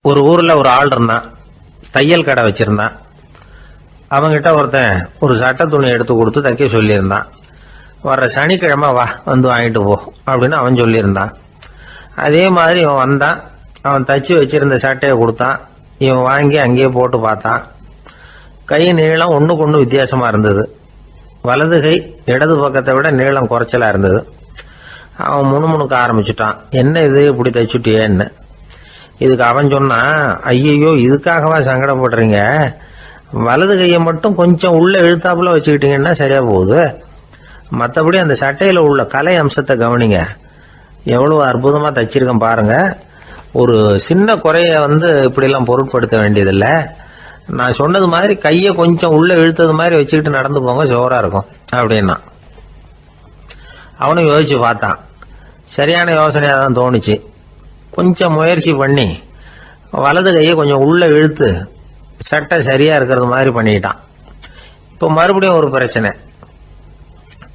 ஒரு ஊர்ல ஒரு ஆள் இருந்தான். தையல் கடை வச்சிருந்தான். அவங்கிட்ட ஒருத்தன் ஒரு சட்டை துணி எடுத்து கொடுத்து தைக்க சொல்லியிருந்தான். வர்ற சனிக்கிழமை வா வந்து வாங்கிட்டு போ அப்படின்னு அவன் சொல்லியிருந்தான். அதே மாதிரி இவன் வந்தான். அவன் தச்சு வச்சிருந்த சட்டையை கொடுத்தான். இவன் வாங்கி அங்கேயே போட்டு பார்த்தான். கை நீளம் ஒண்ணுக்கு ஒண்ணு வித்தியாசமா இருந்தது. வலது கை இடது பக்கத்தை விட நீளம் குறைச்சலா இருந்தது. அவன் முணுமுணுக்க ஆரம்பிச்சுட்டான். என்ன இது இப்படி தைச்சுட்டியேன்னு. இதுக்கு அவன் சொன்னான், ஐயோ இதுக்காகவா சங்கடப்படுறீங்க, வலது கையை மட்டும் கொஞ்சம் உள்ள இழுத்தாப்புல வச்சுக்கிட்டீங்கன்னா சரியா போகுது. மற்றபடி அந்த சட்டையில உள்ள கலை அம்சத்தை கவனிங்க, எவ்வளவு அற்புதமா தைச்சிருக்கேன் பாருங்க. ஒரு சின்ன குறைய இப்படிலாம் பொருட்படுத்த வேண்டியதில்லை. நான் சொன்னது மாதிரி கையை கொஞ்சம் உள்ள இழுத்தது மாதிரி வச்சுக்கிட்டு நடந்து போங்க, ஜோரா இருக்கும் அப்படின்னா. அவனும் யோசிச்சு பார்த்தான். சரியான யோசனையா தான் தோணுச்சு. கொஞ்சம் முயற்சி பண்ணி வலது கையை கொஞ்சம் உள்ள இழுத்து சட்டை சரியா இருக்கிறது மாதிரி பண்ணிக்கிட்டான். இப்போ மறுபடியும் ஒரு பிரச்சனை.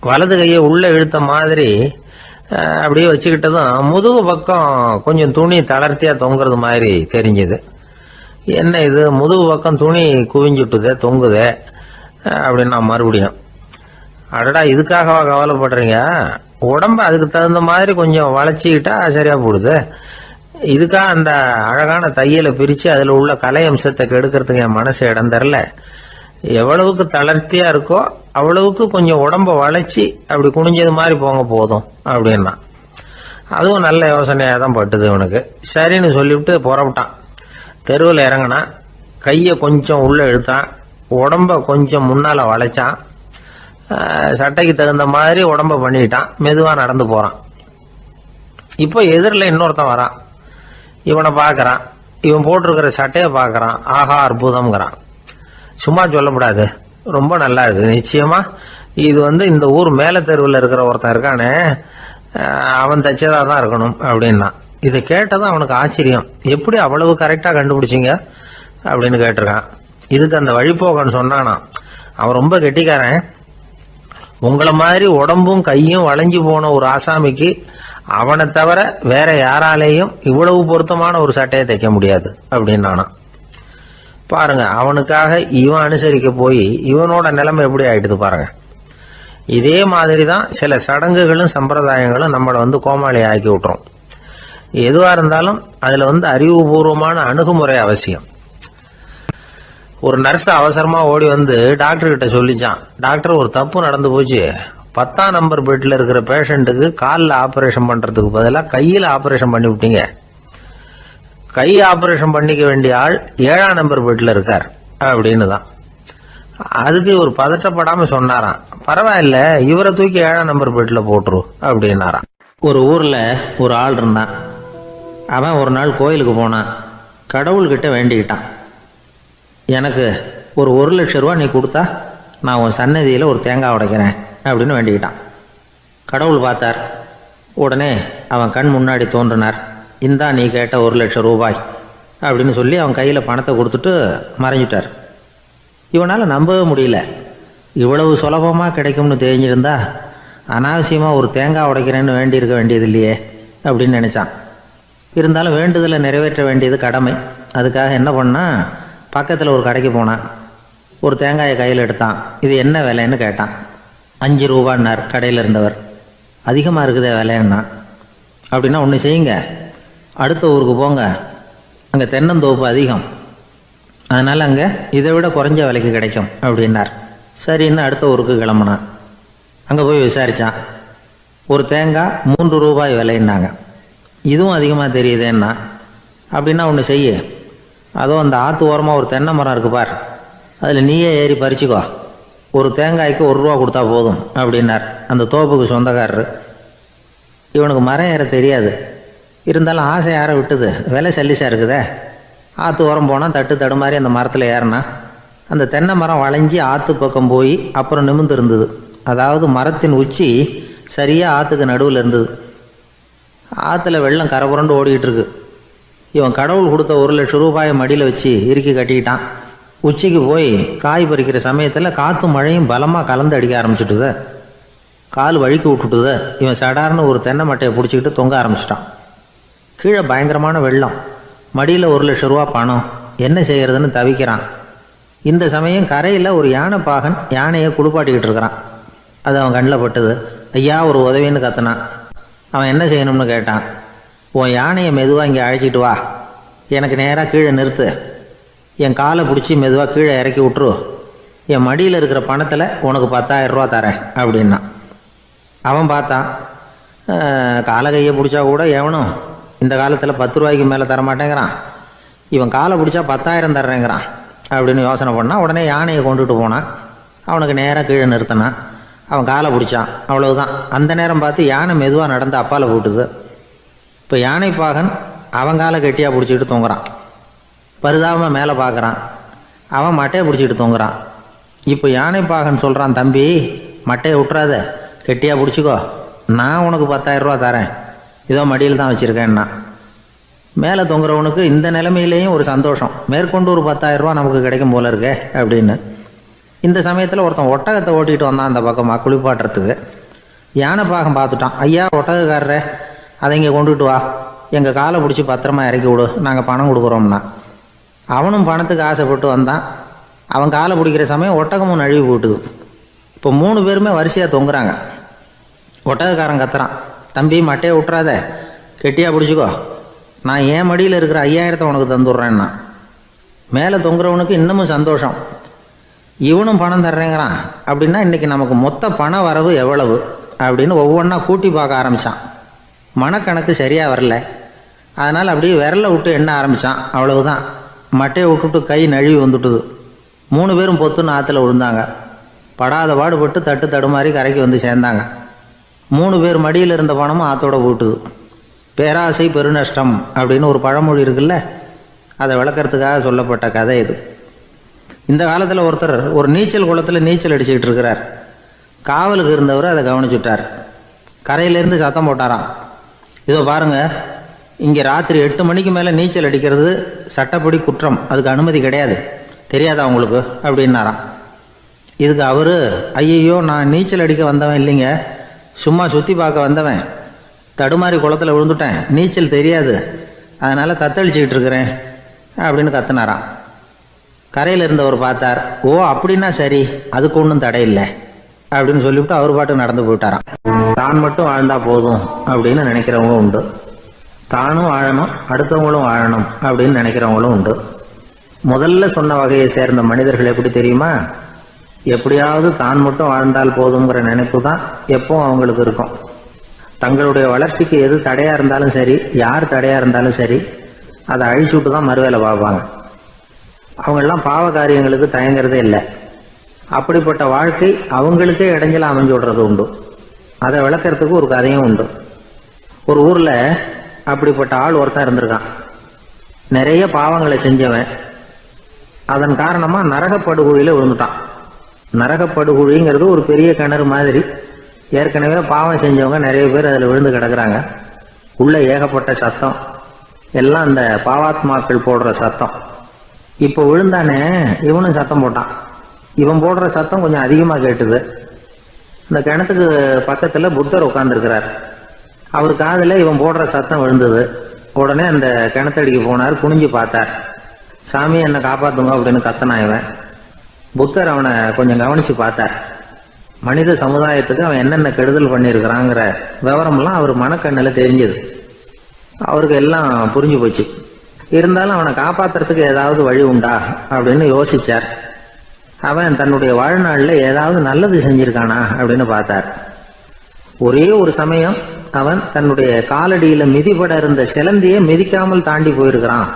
வலது கையை உள்ள இழுத்த மாதிரி அப்படியே வச்சுக்கிட்டதும் முதுகு பக்கம் கொஞ்சம் துணி தளர்த்தியா தொங்குறது மாதிரி தெரிஞ்சுது. என்ன இது முதுகு பக்கம் துணி குவிஞ்சுட்டுதே தொங்குதே அப்படின்னா மறுபடியும், அடடா இதுக்காகவா கவலைப்படுறீங்க, உடம்ப அதுக்கு தகுந்த மாதிரி கொஞ்சம் வளைச்சிக்கிட்டா சரியா போடுது. இதுக்காக அந்த அழகான தையலை பிரிச்சு அதுல உள்ள கலை அம்சத்தை கெடுக்கிறதுக்கு என் மனசு இடம் தரல. எவ்வளவுக்கு தளர்த்தியா இருக்கோ அவ்வளவுக்கு கொஞ்சம் உடம்ப வளைச்சி அப்படி குனிஞ்சது மாதிரி போங்க போதும் அப்படின்னா. அதுவும் நல்ல யோசனையா தான் பட்டுது இவனுக்கு. சரின்னு சொல்லிவிட்டு புறப்பட்டான். தெருவில் இறங்கினான். கையை கொஞ்சம் உள்ள இழுத்தான். உடம்ப கொஞ்சம் முன்னால வளைச்சான். சட்டைக்கு தகுந்த மாதிரி உடம்ப பண்ணிட்டான். மெதுவா நடந்து போறான். இப்போ எதிரில் இன்னொருத்தன் வரான். இவனை பார்க்கறான். இவன் போட்டிருக்கிற சட்டையை பார்க்கறான். ஆஹா அற்புதம்ங்கிறான். சும்மா சொல்லக்கூடாது, ரொம்ப நல்லா இருக்கு நிச்சயமா. இது இந்த ஊர் மேல தெருவில் இருக்கிற ஒருத்தன் இருக்கானே, அவன் தைச்சதா தான் இருக்கணும் அப்படின்னா. இதை கேட்டதும் அவனுக்கு ஆச்சரியம். எப்படி அவ்வளவு கரெக்டா கண்டுபிடிச்சிங்க அப்படின்னு கேட்டிருக்கான். இதுக்கு அந்த வழிபோக்கன்னு சொன்னானா, அவன் ரொம்ப கெட்டிக்காரன். உங்களை மாதிரி உடம்பும் கையும் வளைஞ்சு போன ஒரு ஆசாமிக்கு அவனை தவிர வேற யாராலேயும் இவ்வளவு பொருத்தமான ஒரு சட்டையை தைக்க முடியாது அப்படின்னானா. பாருங்க, அவனுக்காக இவன் அனுசரிக்க போய் இவனோட நிலைமை எப்படி ஆயிடுது பாருங்க. இதே மாதிரி தான் சில சடங்குகளும் சம்பிரதாயங்களும் நம்மளை கோமாளி ஆக்கி விட்டுரும். எதுவா இருந்தாலும் அதுல அறிவுபூர்வமான அணுகுமுறை அவசியம். ஒரு நர்ஸ் அவசரமா ஓடி டாக்டர் கிட்ட சொல்லிச்சான், டாக்டர் ஒரு தப்பு நடந்து போச்சு, 10ஆம் நம்பர் பெட்ல இருக்கிற பேஷண்ட்டுக்கு காலில் ஆபரேஷன் பண்றதுக்கு பதிலாக கையில் ஆபரேஷன் பண்ணி விட்டீங்க. கை ஆபரேஷன் பண்ணிக்க வேண்டிய ஆள் 7ஆம் நம்பர் பெட்ல இருக்கார் அப்படின்னு தான். அதுக்கு ஒரு பதட்டப்படாம சொன்னாராம், பரவாயில்ல இவரை தூக்கி 7ஆம் நம்பர் பெட்ல போட்டுரு அப்படின்னாராம். ஒரு ஊர்ல ஒரு ஆள் இருந்தான். அவன் ஒரு நாள் கோயிலுக்கு போனான். கடவுள்கிட்ட வேண்டிக்கிட்டான், எனக்கு ஒரு 1,00,000 ரூபா நீ கொடுத்தா நான் உன் சன்னதியில் ஒரு தேங்காய் உடைக்கிறேன் அப்படின்னு வேண்டிக்கிட்டான். கடவுள் பார்த்தார். உடனே அவன் கண் முன்னாடி தோன்றினார். இந்தா நீ கேட்ட 1,00,000 ரூபாய் அப்படின்னு சொல்லி அவன் கையில் பணத்தை கொடுத்துட்டு மறைஞ்சிட்டார். இவனால் நம்பவே முடியல. இவ்வளவு சுலபமாக கிடைக்கும்னு தெரிஞ்சிருந்தா அனாவசியமாக ஒரு தேங்காய் உடைக்கிறேன்னு வேண்டியிருக்க வேண்டியது இல்லையே அப்படின்னு நினச்சான். இருந்தாலும் வேண்டுதலை நிறைவேற்ற வேண்டியது கடமை. அதுக்காக என்ன பண்ணான், பக்கத்தில் ஒரு கடைக்கு போனான். ஒரு தேங்காயை கையில் எடுத்தான். இது என்ன விலைன்னு கேட்டான். 5 ரூபான்னார் கடையில் இருந்தவர். அதிகமாக இருக்குதே விலைன்னா. அப்படின்னா ஒன்று செய்யுங்க, அடுத்த ஊருக்கு போங்க, அங்கே தென்னந்தோப்பு அதிகம், அதனால் அங்கே இதை விட குறைஞ்ச விலைக்கு கிடைக்கும் அப்படின்னார். சரின்னு அடுத்த ஊருக்கு கிளம்புனான். அங்கே போய் விசாரித்தான். ஒரு தேங்காய் 3 ரூபாய் விலைன்னாங்க. இதுவும் அதிகமாக தெரியுதேன்னா. அப்படின்னா ஒன்று செய்ய, அதோ அந்த ஆற்று ஓரமாக ஒரு தென்னை மரம் இருக்கு பார், அதில் நீயே ஏறி பறிச்சுக்கோ, ஒரு தேங்காய்க்கு 1 ரூபா கொடுத்தா போதும் அப்படின்னார் அந்த தோப்புக்கு சொந்தக்காரரு. இவனுக்கு மரம் ஏற தெரியாது. இருந்தாலும் ஆசை யார விட்டுது, விலை சல்லிசா இருக்குதே. ஆற்று ஓரம் போனால் தட்டு தடுமாறி அந்த மரத்தில் ஏறினா அந்த தென்னை மரம் வளைஞ்சி ஆற்று பக்கம் போய் அப்புறம் நிமிர்ந்து இருந்தது. அதாவது மரத்தின் உச்சி சரியாக ஆற்றுக்கு நடுவில் இருந்தது. ஆற்றுல வெள்ளம் கரை புரண்டு ஓடிக்கிட்டு இருக்கு. இவன் கடவுள் கொடுத்த 1,00,000 ரூபாயை மடியில் வச்சு இறுக்கி கட்டிக்கிட்டான். உச்சிக்கு போய் காய் பறிக்கிற சமயத்தில் காற்றும் மழையும் பலமாக கலந்து அடிக்க ஆரம்பிச்சுட்டுது. கால் வழுக்கி விட்டுட்டுது. இவன் சடார்னு ஒரு தென்னை மட்டையை பிடிச்சிக்கிட்டு தொங்க ஆரம்பிச்சிட்டான். கீழே பயங்கரமான வெள்ளம். மடியில் 1,00,000 பணம், என்ன செய்யறதுன்னு தவிக்கிறான். இந்த சமயம் கரையில் ஒரு யானை பாகன் யானையை குளிப்பாட்டிக்கிட்டு இருக்கிறான். அது அவன் கண்ணில் பட்டுது. ஐயா ஒரு உதவின்னு கத்துனான். அவன் என்ன செய்யணும்னு கேட்டான். உன் யானையை மெதுவாக இங்கே அழைச்சிட்டு வா, எனக்கு நேராக கீழே நிறுத்து, என் காலை பிடிச்சி மெதுவாக கீழே இறக்கி விட்டுரு, என் மடியில் இருக்கிற பணத்தில் உனக்கு 10,000 ரூபா தரேன் அப்படின்னா. அவன் பார்த்தான், காலை கையை பிடிச்சா கூட எவனும் இந்த காலத்தில் 10 ரூபாய்க்கு மேலே தரமாட்டேங்கிறான், இவன் காலை பிடிச்சா 10,000 தர்றேங்கிறான் அப்படின்னு யோசனை பண்ணான். உடனே யானையை கொண்டுட்டு போனான். அவனுக்கு நேராக கீழே நிறுத்தினான். அவன் காலை பிடிச்சான். அவ்வளவுதான். அந்த நேரம் பார்த்து யானை மெதுவாக நடந்து அப்பால் போட்டுது. இப்போ யானை பாகன் அவன் காலை கெட்டியாக பிடிச்சிக்கிட்டு தூங்குறான். பரிதாபமாக மேலே பார்க்குறான். அவன் மட்டையை பிடிச்சிக்கிட்டு தூங்குறான். இப்போ யானை பாகன் சொல்கிறான், தம்பி மட்டையை விட்டுறாத, கெட்டியாக பிடிச்சிக்கோ, நான் உனக்கு 10,000 ரூபா தரேன், இதோ மடியில் தான் வச்சுருக்கேன்னா. மேலே தொங்குறவனுக்கு இந்த நிலைமையிலேயும் ஒரு சந்தோஷம், மேற்கொண்டு ஒரு 10,000 ரூபா நமக்கு கிடைக்கும் போல இருக்கே அப்படின்னு. இந்த சமயத்தில் ஒருத்தன் ஒட்டகத்தை ஓட்டிகிட்டு வந்தான் அந்த பக்கமாக குளிப்பாட்டுறதுக்கு. யானை பாகம் பார்த்துட்டான். ஐயா ஒட்டகக்காரரே, அதை இங்கே கொண்டுட்டு வா, எங்கள் காலை பிடிச்சி பத்திரமா இறக்கி விடு, நாங்கள் பணம் கொடுக்குறோம்னா. அவனும் பணத்துக்கு ஆசைப்பட்டு வந்தான். அவன் காலை பிடிக்கிற சமயம் ஒட்டகமும் நழுவி போட்டுது. இப்போ 3 பேருமே வரிசையாக தொங்குறாங்க. ஒட்டகக்காரன் கத்துறான், தம்பி மட்டையை விட்டுறாத, கெட்டியாக பிடிச்சிக்கோ, நான் என் மடியில் இருக்கிற 5,000 உனக்கு தந்துடுறேன்னா. மேலே தொங்குறவனுக்கு இன்னமும் சந்தோஷம், இவனும் பணம் தர்றேங்கிறான் அப்படின்னா இன்றைக்கி நமக்கு மொத்த பண வரவு எவ்வளவு அப்படின்னு ஒவ்வொன்றா கூட்டி பார்க்க ஆரம்பித்தான். மனக்கணக்கு சரியாக வரல. அதனால் அப்படியே விரலை விட்டு எண்ண ஆரம்பித்தான். அவ்வளவுதான். மட்டையை விட்டுட்டு கை நழுவி வந்துட்டுது. 3 பேரும் பொத்துன்னு ஆற்றுல விழுந்தாங்க. படாத பாடுபட்டு தட்டு தடுமாறி கரைக்கு வந்து சேர்ந்தாங்க. 3 பேர் மடியில் இருந்த பணமும் ஆற்றோட போட்டுது. பேராசை பெருநஷ்டம் அப்படின்னு ஒரு பழமொழி இருக்குல்ல, அதை விளக்கறதுக்காக சொல்லப்பட்ட கதை இது. இந்த காலத்தில் ஒருத்தர் ஒரு நீச்சல் குளத்தில் நீச்சல் அடிச்சுக்கிட்டு இருக்கிறார். காவலுக்கு இருந்தவர் அதை கவனிச்சுட்டார். கரையிலேருந்து சத்தம் போட்டாராம், இதோ பாருங்க, இங்கே ராத்திரி 8 மணிக்கு மேலே நீச்சல் அடிக்கிறது சட்டப்படி குற்றம், அதுக்கு அனுமதி கிடையாது, தெரியாதா உங்களுக்கு அப்படின்னாராம். இதுக்கு அவர், ஐயையோ நான் நீச்சல் அடிக்க வந்தவன் இல்லைங்க, சும்மா சுற்றி பார்க்க வந்தவன், தடுமாறி குளத்தில் விழுந்துட்டேன், நீச்சல் தெரியாது, அதனால் தத்தளிச்சுக்கிட்டு இருக்கிறேன் அப்படின்னு கத்துனாராம். கரையில் இருந்தவர் பார்த்தார். ஓ அப்படின்னா சரி, அதுக்கு ஒன்றும் தடை இல்லை அப்படின்னு சொல்லிவிட்டு அவர் பாட்டு நடந்து போயிட்டாராம். தான் மட்டும் வாழ்ந்தா போதும் அப்படின்னு நினைக்கிறவங்க உண்டு. தானும் வாழணும், அடுத்தவங்களும் வாழணும் அப்படின்னு நினைக்கிறவங்களும் உண்டு. முதல்ல சொன்ன வகையை சேர்ந்த மனிதர்கள் எப்படி தெரியுமா? எப்படியாவது தான் மட்டும் வாழ்ந்தால் போதுங்கிற நினைப்பு தான் எப்பவும் அவங்களுக்கு இருக்கும். தங்களுடைய வளர்ச்சிக்கு எது தடையாக இருந்தாலும் சரி, யார் தடையாக இருந்தாலும் சரி, அதை அழிச்சுட்டு தான் மறுவேலை பார்ப்பாங்க. அவங்கெல்லாம் பாவ காரியங்களுக்கு தயங்குறதே இல்லை. அப்படிப்பட்ட வாழ்க்கை அவங்களுக்கே இடைஞ்சல அமைஞ்சு விடுறது உண்டு. அதை விளக்கிறதுக்கு ஒரு கதையும் உண்டு. ஒரு ஊரில் அப்படிப்பட்ட ஆள் ஒருத்தன் இருந்திருக்கான். நிறைய பாவங்களை செஞ்சவன். அதன் காரணமாக நரகப்படுகொழியில் விழுந்துட்டான். நரகப்படுகொழிங்கிறது ஒரு பெரிய கிணறு மாதிரி. ஏற்கனவே பாவம் செஞ்சவங்க நிறைய பேர் அதில் விழுந்து கிடக்குறாங்க. உள்ள ஏகப்பட்ட சத்தம், எல்லாம் அந்த பாவாத்மாக்கள் போடுற சத்தம். இப்போ விழுந்தானே இவனும் சத்தம் போட்டான். இவன் போடுற சத்தம் கொஞ்சம் அதிகமாக கேட்டுது. இந்த கிணத்துக்கு பக்கத்தில் புத்தர் உட்காந்துருக்கிறார். அவர் காதில் இவன் போடுற சத்தம் விழுந்தது. உடனே அந்த கிணத்தடிக்கு போனார். குனிஞ்சு பார்த்தார். சாமி என்னை காப்பாற்றுங்க அப்படின்னு கத்தனான் இவன். புத்தர் அவனை கொஞ்சம் கவனித்து பார்த்தார். மனித சமுதாயத்துக்கு அவன் என்னென்ன கெடுதல் பண்ணியிருக்கிறாங்கிற விவரம்லாம் அவர் மனக்கண்ணில் தெரிஞ்சது. அவருக்கு எல்லாம் புரிஞ்சு போச்சு. இருந்தாலும் அவனை காப்பாற்றுறதுக்கு ஏதாவது வழி உண்டா அப்படின்னு யோசிச்சார். அவன் தன்னுடைய வாழ்நாளில் ஏதாவது நல்லது செஞ்சிருக்கானா அப்படின்னு பார்த்தார். ஒரே ஒரு சமயம் அவன் தன்னுடைய காலடியில் மிதிபட இருந்த சிலந்தியை மிதிக்காமல் தாண்டி போயிருக்கிறான்.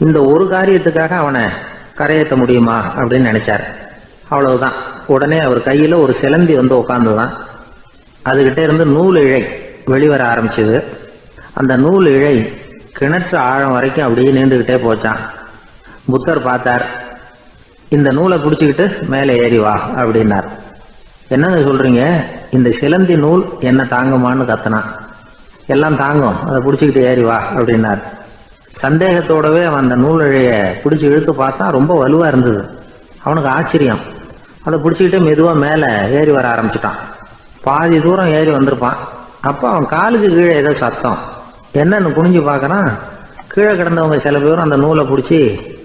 இந்த ஒரு காரியத்துக்காக அவனை கரையேற்ற முடியுமா அப்படின்னு நினைச்சார். அவ்வளவுதான். உடனே அவர் கையில் ஒரு சிலந்தி வந்து உட்காந்துதான். அதுகிட்ட இருந்து நூல் இழை வெளிவர ஆரம்பிச்சது. அந்த நூல் இழை கிணற்று ஆழம் வரைக்கும் அப்படியே நீண்டுகிட்டே போச்சான். புத்தர் பார்த்தார். இந்த நூலை பிடிச்சிக்கிட்டு மேலே ஏறி வா அப்படின்னார். என்னங்க சொல்றீங்க, இந்த சிலந்தி நூல் என்ன தாங்குமான்னு கத்தினான். எல்லாம் தாங்கும், அதை பிடிச்சிக்கிட்டு ஏறி வா அப்படின்னார். சந்தேகத்தோடவே அவன் அந்த நூல் இழைய பிடிச்சி இழுத்து பார்த்தான். ரொம்ப வலுவாக இருந்தது. அவனுக்கு ஆச்சரியம். அதை பிடிச்சிக்கிட்டே மெதுவாக மேலே ஏறி வர ஆரம்பிச்சிட்டான். பாதி தூரம் ஏறி வந்திருப்பான். அப்போ அவன் காலுக்கு கீழே ஏதோ சத்தம். என்னன்னு குனிஞ்சு பார்க்கறான். கீழே கிடந்தவங்க சில பேரும் அந்த நூலை பிடிச்சி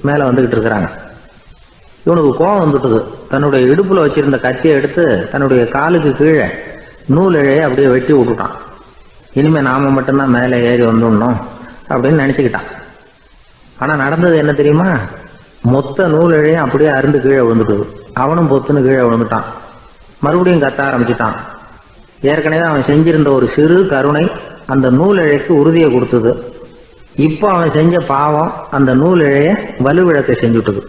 மேலே வந்துக்கிட்டு இருக்கிறாங்க. இவனுக்கு கோபம் வந்துட்டுது. தன்னுடைய இடுப்புல வச்சிருந்த கத்தியை எடுத்து தன்னுடைய காலுக்கு கீழே நூல் இழையை அப்படியே வெட்டி விட்டுட்டான். இனிமே நாம மட்டும்தான் மேலே ஏறி வந்துடணும் அப்படின்னு நினைச்சுக்கிட்டான். ஆனா நடந்தது என்ன தெரியுமா? மொத்த நூல் இழையும் அப்படியே அருந்து கீழே விழுந்துட்டுது. அவனும் பொத்துன்னு கீழே விழுந்துட்டான். மறுபடியும் கத்த ஆரம்பிச்சுட்டான். ஏற்கனவே அவன் செஞ்சிருந்த ஒரு சிறு கருணை அந்த நூல் இழைக்கு உறுதியை கொடுத்தது. இப்போ அவன் செஞ்ச பாவம் அந்த நூல் இழைய வலுவிழக்க செஞ்சுட்டுது.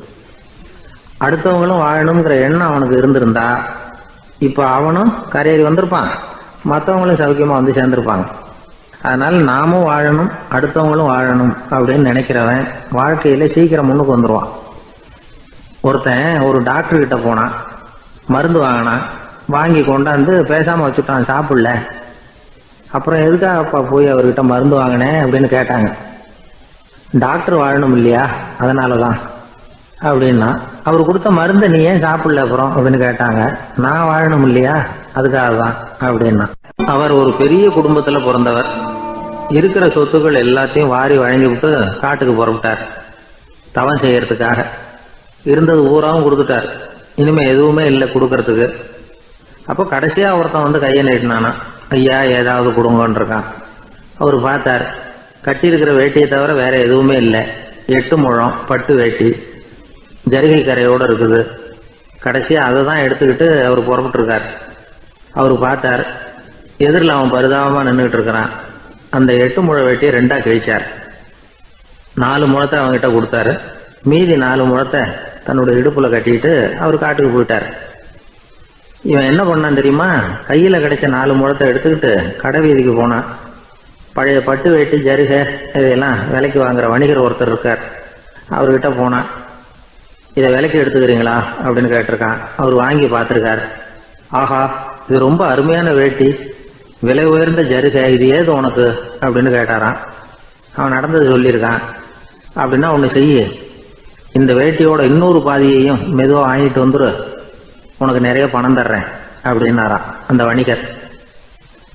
அடுத்தவங்களும் வாழணுங்கிற எண்ணம் அவனுக்கு இருந்திருந்தா இப்போ அவனும் கரையேறி வந்திருப்பான், மற்றவங்களும் சௌக்கியமா வந்து சேர்ந்திருப்பாங்க. அதனால நாமும் வாழணும், அடுத்தவங்களும் வாழணும் அப்படின்னு நினைக்கிறவன் வாழ்க்கையில சீக்கிரம் முன்னுக்கு வந்துடுவான். ஒருத்தன் ஒரு டாக்டர் கிட்ட போனான், மருந்து வாங்கினான், வாங்கி கொண்டாந்து பேசாம வச்சுட்டான், சாப்பிடல. அப்புறம் எதுக்காக அப்பா போய் அவர்கிட்ட மருந்து வாங்கினேன் அப்படின்னு கேட்டாங்க. டாக்டர் வாழணும் இல்லையா, அதனாலதான் அப்படின்னா. அவர் கொடுத்த மருந்தை நீ ஏன் சாப்பிடல அப்புறம் அப்படின்னு கேட்டாங்க. நான் வாழணும் இல்லையா, அதுக்காக தான் அப்படின்னா. அவர் ஒரு பெரிய குடும்பத்துல பிறந்தவர். இருக்கிற சொத்துக்கள் எல்லாத்தையும் வாரி வழங்கி விட்டு காட்டுக்கு புறப்பட்டார் தவம் செய்யறதுக்காக. இருந்தது ஊராவும் கொடுத்துட்டார். இனிமே எதுவுமே இல்லை கொடுக்கறதுக்கு. அப்போ கடைசியா ஒருத்தன் வந்து கையை நீட்டினானா, ஐயா ஏதாவது கொடுங்கன்னு இருக்கான். அவர் பார்த்தார், கட்டியிருக்கிற வேட்டியை தவிர வேற எதுவுமே இல்லை. 8 முழம் பட்டு வேட்டி, ஜரிகை கரையோடு இருக்குது. கடைசியா அதை தான் எடுத்துக்கிட்டு அவர் புறப்பட்டு இருக்கார். அவர் பார்த்தார், எதிரில் அவன் பரிதாபமா நின்றுட்டு இருக்கிறான். அந்த 8 முழ வேட்டியை 2ஆ கிழிச்சார். 4 முழத்தை அவங்ககிட்ட கொடுத்தாரு. மீதி 4 முழத்தை தன்னுடைய இடுப்புல கட்டிட்டு அவர் காட்டுக்கு போயிட்டார். இவன் என்ன பண்ணான் தெரியுமா? கையில கிடைச்ச 4 முழத்தை எடுத்துக்கிட்டு கடை வீதிக்கு போனான். பழைய பட்டு வேட்டி ஜருகை இதையெல்லாம் விலைக்கு வாங்குற வணிகர் ஒருத்தர் இருக்கார். அவர்கிட்ட போனான். இதை விலைக்கு எடுத்துக்கிறீங்களா அப்படின்னு கேட்டிருக்கான். அவர் வாங்கி பார்த்துருக்கார். ஆஹா, இது ரொம்ப அருமையான வேட்டி, விலை உயர்ந்த ஜருகை, இது ஏது உனக்கு அப்படின்னு கேட்டாரான். அவன் நடந்தது சொல்லியிருக்கான். அப்படின்னா ஒன்று செய்ய, இந்த வேட்டியோட இன்னொரு பாதியையும் மெதுவாக வாங்கிட்டு வந்துரு, உனக்கு நிறைய பணம் தர்றேன் அப்படின்னாரான் அந்த வணிகர்.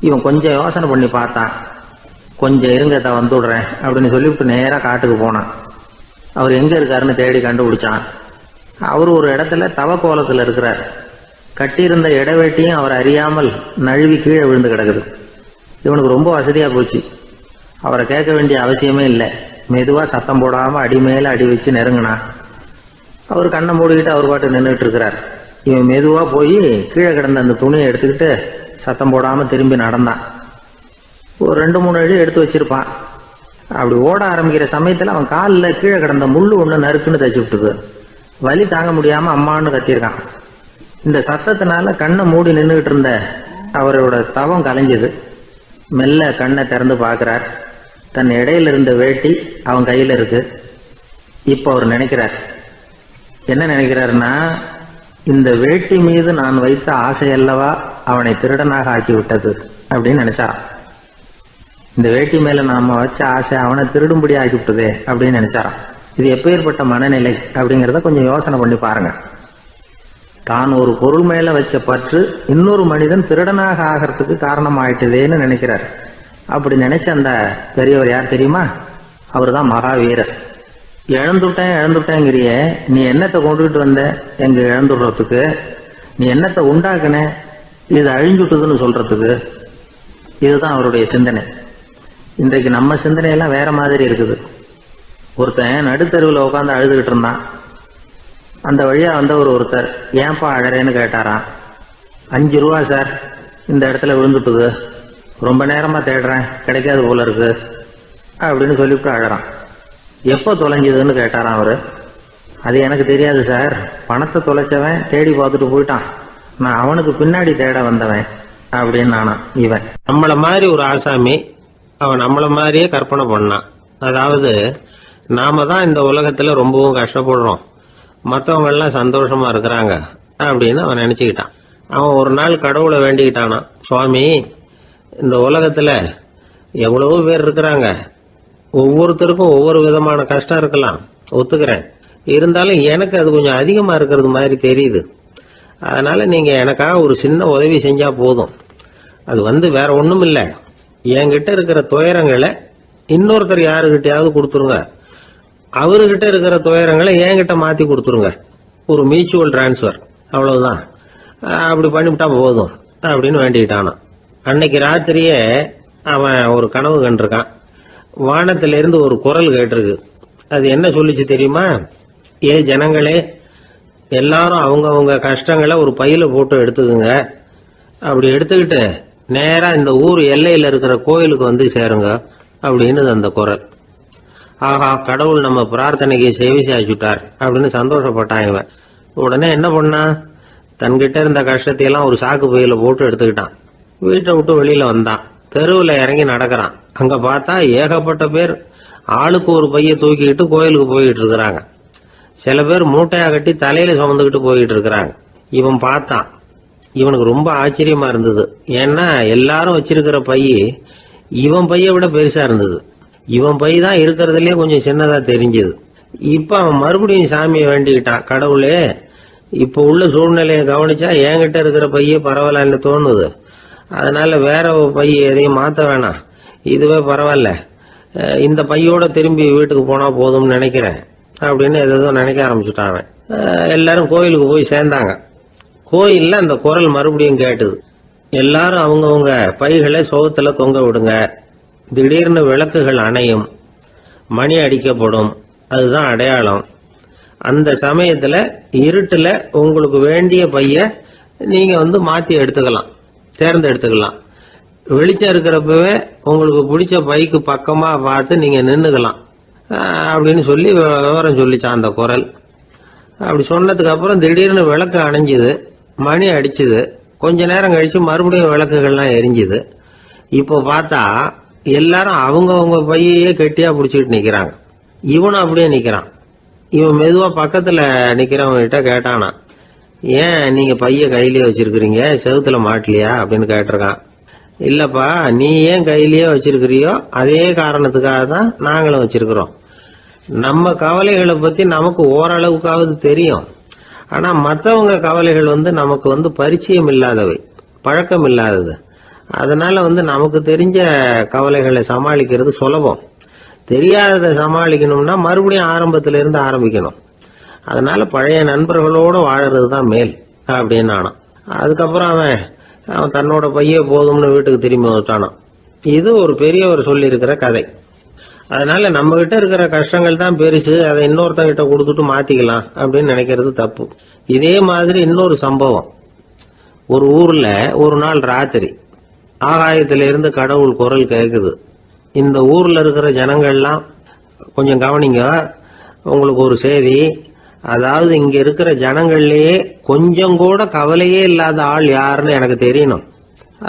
இவன் கொஞ்சம் யோசனை பண்ணி பார்த்தான். கொஞ்சம் இருங்க, வந்து விடுறேன் அப்படின்னு சொல்லிவிட்டு நேராக காட்டுக்கு போனான். அவர் எங்கே இருக்காருன்னு தேடி கண்டுபிடிச்சான். அவர் ஒரு இடத்துல தவக்கோலத்தில் இருக்கிறார். கட்டியிருந்த இடவேட்டியும் அவர் அறியாமல் நழுவி கீழே விழுந்து கிடக்குது. இவனுக்கு ரொம்ப வசதியாக போச்சு. அவரை கேட்க வேண்டிய அவசியமே இல்லை. மெதுவாக சத்தம் போடாமல் அடி மேலே அடி வச்சு நெருங்கினான். அவர் கண்ணை மூடிக்கிட்டு அவர் பாட்டு நின்றுட்டு இருக்கிறார். இவன் மெதுவாக போய் கீழே கிடந்த அந்த துணியை எடுத்துக்கிட்டு சத்தம் போடாமல் திரும்பி நடந்தான். ஒரு 2-3 அடி எடுத்து வச்சிருப்பான். அப்படி ஓட ஆரம்பிக்கிற சமயத்தில் அவன் காலில் கீழே கிடந்த முள்ளு ஒன்று நறுக்குன்னு தச்சு விட்டுது. வலி தாங்க முடியாமல் அம்மான்னு கத்திருக்கான். இந்த சத்தத்தினால கண்ணை மூடி நின்றுகிட்டு இருந்த அவரோட தவம் கலைஞ்சது. மெல்ல கண்ணை திறந்து பார்க்கிறார். தன் இடையில இருந்த வேட்டி அவன் கையில் இருக்கு. இப்போ அவர் நினைக்கிறார், என்ன நினைக்கிறாருன்னா, இந்த வேட்டி மீது நான் வைத்த ஆசையல்லவா அவனை திருடனாக ஆக்கி விட்டது அப்படின்னு நினைச்சாராம். இந்த வேட்டி மேல நாம வச்ச ஆசை அவனை திருடும்படி ஆக்கிவிட்டதே அப்படின்னு நினைச்சாராம். இது எப்பேற்பட்ட மனநிலை அப்படிங்கிறத கொஞ்சம் யோசனை பண்ணி பாருங்க. தான் ஒரு பொருள் மேல வச்ச பற்று இன்னொரு மனிதன் திருடனாக ஆகிறதுக்கு காரணம் ஆயிட்டுதேன்னு நினைக்கிறார். அப்படி நினைச்ச அந்த பெரியவர் யார் தெரியுமா? அவர் தான் மகாவீரர். இழந்துட்டேங்கிறிய, நீ என்னத்தை கொண்டுகிட்டு வந்த எங்க இழந்துடுறதுக்கு? நீ என்னத்தை உண்டாக்குன இது அழிஞ்சுட்டுதுன்னு சொல்றதுக்கு? இதுதான் அவருடைய சிந்தனை. இன்றைக்கு நம்ம சிந்தனையெல்லாம் வேற மாதிரி இருக்குது. ஒருத்தன் நடுத்தருவில் உட்காந்து அழுதுகிட்டு இருந்தான். அந்த வழியா வந்தவர் ஒருத்தர், ஏன்பா அழறேன்னு கேட்டாராம். 5 ரூபா சார், இந்த இடத்துல விழுந்துட்டுது, ரொம்ப நேரமா தேடுறேன், கிடைக்காது போல இருக்கு அப்படின்னு சொல்லிவிட்டு அழறான். எப்போ தொலைஞ்சதுன்னு கேட்டாராம் அவரு. அது எனக்கு தெரியாது சார், பணத்தை தொலைச்சவன் தேடி பார்த்துட்டு போயிட்டான், நான் அவனுக்கு பின்னாடி தேட வந்தவன் அப்படின்னு நானாம் இவன். நம்மள மாதிரி ஒரு ஆசாமி அவன் நம்மள மாதிரியே கற்பனை பண்ணான். அதாவது நாம தான் இந்த உலகத்துல ரொம்பவும் கஷ்டப்படுறோம், மற்றவங்க எல்லாம் சந்தோஷமா இருக்கிறாங்க அப்படின்னு அவன் நினைச்சுக்கிட்டான். அவன் ஒரு நாள் கடவுளை வேண்டிக்கிட்டானா, சுவாமி, இந்த உலகத்துல எவ்வளவோ பேர் இருக்கிறாங்க, ஒவ்வொருத்தருக்கும் ஒவ்வொரு விதமான கஷ்டம் இருக்கலாம், ஒத்துக்கிறேன். இருந்தாலும் எனக்கு அது கொஞ்சம் அதிகமா இருக்கிறது மாதிரி தெரியுது. அதனால நீங்க எனக்காக ஒரு சின்ன உதவி செஞ்சா போதும். அது வேற ஒண்ணும் இல்லை, என்கிட்ட இருக்கிற துயரங்களை இன்னொருத்தர் யாருகிட்டயாவது கொடுத்துருங்க, அவர்கிட்ட இருக்கிற துயரங்களை என்கிட்ட மாத்தி கொடுத்துருங்க. ஒரு மியூச்சுவல் டிரான்ஸ்பர், அவ்வளவுதான். அப்படி பண்ணிவிட்டா போதும் அப்படின்னு வேண்டிக்கிட்டானான். அன்னைக்கு ராத்திரியே அவன் ஒரு கனவு கண்டிருக்கான். வானத்திலிருந்து ஒரு குரல் கேட்டிருக்கு. அது என்ன சொல்லிச்சு தெரியுமா? ஏ ஜனங்களே, எல்லாரும் அவங்க கஷ்டங்களை ஒரு பையில போட்டு எடுத்துக்குங்க. அப்படி எடுத்துக்கிட்டு நேரா இந்த ஊர் எல்லையில இருக்கிற கோயிலுக்கு வந்து சேருங்க அப்படின்னு அந்த குரல். ஆஹா, கடவுள் நம்ம பிரார்த்தனைக்கு செவி சாய்ச்சுட்டார் அப்படின்னு சந்தோஷப்பட்டான் இவன். உடனே என்ன பண்ணா, தன்கிட்ட இருந்த கஷ்டத்தையெல்லாம் ஒரு சாக்கு பையில போட்டு எடுத்துக்கிட்டான். வீட்டை விட்டு வெளியில வந்தான். தெருவில் இறங்கி நடக்கிறான். அங்க பார்த்தா ஏகப்பட்ட பேர் ஆளுக்கு ஒரு பைய தூக்கிக்கிட்டு கோயிலுக்கு போயிட்டு இருக்கிறாங்க. சில பேர் மூட்டையா கட்டி தலையில சுமந்துக்கிட்டு போயிட்டு இருக்கிறாங்க. இவன் பார்த்தான். இவனுக்கு ரொம்ப ஆச்சரியமா இருந்தது. ஏன்னா எல்லாரும் வச்சிருக்கிற பைய இவன் பைய விட பெருசா இருந்தது. இவன் பை தான் இருக்கிறதுலயே கொஞ்சம் சின்னதா தெரிஞ்சது. இப்ப அவன் மறுபடியும் சாமியை வேண்டிக்கிட்டான். கடவுளே, இப்ப உள்ள சூழ்நிலையை கவனிச்சா என்கிட்ட இருக்கிற பைய பரவாயில்லன்னு தோணுது. அதனால வேற பைய எதையும் மாத்த வேணாம், இதுவே பரவாயில்ல, இந்த பையோட திரும்பி வீட்டுக்கு போனா போதும்னு நினைக்கிறேன் அப்படின்னு ஏதோ நினைக்க ஆரம்பிச்சுட்டான் அவன். எல்லாரும் கோயிலுக்கு போய் சேர்ந்தாங்க. கோயில்ல அந்த குரல் மறுபடியும் கேட்டுது. எல்லாரும் அவங்கவுங்க பைகளை சோகத்துல தொங்க விடுங்க. திடீர்னு விளக்குகள் அணையும், மணி அடிக்கப்படும், அதுதான் அடையாளம். அந்த சமயத்துல இருட்டுல உங்களுக்கு வேண்டிய பைய நீங்க மாத்தி எடுத்துக்கலாம், தேர்ந்தெடுத்துக்கலாம். வெளிச்சம் இருக்கிறப்பவே உங்களுக்கு பிடிச்ச பைக்கு பக்கமா பார்த்து நீங்க நின்னுக்கலாம் அப்படின்னு சொல்லி விவரம் சொல்லிச்சான் அந்த குரல். அப்படி சொன்னதுக்கு அப்புறம் திடீர்னு விளக்கு அணைஞ்சுது, மணி அடிச்சுது. கொஞ்ச நேரம் கழிச்சு மறுபடியும் விளக்குகள்லாம் எரிஞ்சுது. இப்போ பார்த்தா எல்லாரும் அவங்கவுங்க பையையே கெட்டியா பிடிச்சிட்டு நிக்கிறாங்க. இவனும் அப்படியே நிக்கிறான். இவன் மெதுவா பக்கத்துல நிக்கிறவங்க கிட்ட கேட்டானா, ஏன் நீங்க பைய கையிலேயே வச்சிருக்கிறீங்க, செவுத்துல மாட்டலையா அப்படின்னு கேட்டிருக்கான். இல்லப்பா, நீ ஏன் கையிலேயே வச்சிருக்கிறியோ அதே காரணத்துக்காக தான் நாங்களும் வச்சிருக்கிறோம். நம்ம கவலைகளை பத்தி நமக்கு ஓரளவுக்காவது தெரியும். ஆனா மற்றவங்க கவலைகள் நமக்கு பரிச்சயம் இல்லாதவை, பழக்கம் இல்லாதது. அதனால நமக்கு தெரிஞ்ச கவலைகளை சமாளிக்கிறது சுலபம். தெரியாததை சமாளிக்கணும்னா மறுபடியும் ஆரம்பத்திலிருந்து ஆரம்பிக்கணும். அதனால பழைய நண்பர்களோடு வாழறது தான் மேல் அப்படின்னு ஆனான். அதுக்கப்புறம் அவன் தன்னோட பைய போதும்னு வீட்டுக்கு திரும்பி வந்துட்டானான். இது ஒரு பெரியவர் சொல்லி இருக்கிற கதை. அதனால நம்ம கிட்ட இருக்கிற கஷ்டங்கள் தான் பெருசு, அதை இன்னொருத்தங்கிட்ட கொடுத்துட்டு மாத்திக்கலாம் அப்படின்னு நினைக்கிறது தப்பு. இதே மாதிரி இன்னொரு சம்பவம். ஒரு ஊர்ல ஒரு நாள் ராத்திரி ஆகாயத்திலிருந்து கடவுள் குரல் கேட்குது. இந்த ஊர்ல இருக்கிற ஜனங்கள்லாம் கொஞ்சம் கவனிங்க, உங்களுக்கு ஒரு செய்தி. அதாவது இங்க இருக்கிற ஜனங்கள்லயே கொஞ்சம் கூட கவலையே இல்லாத ஆள் யாருன்னு எனக்கு தெரியணும்.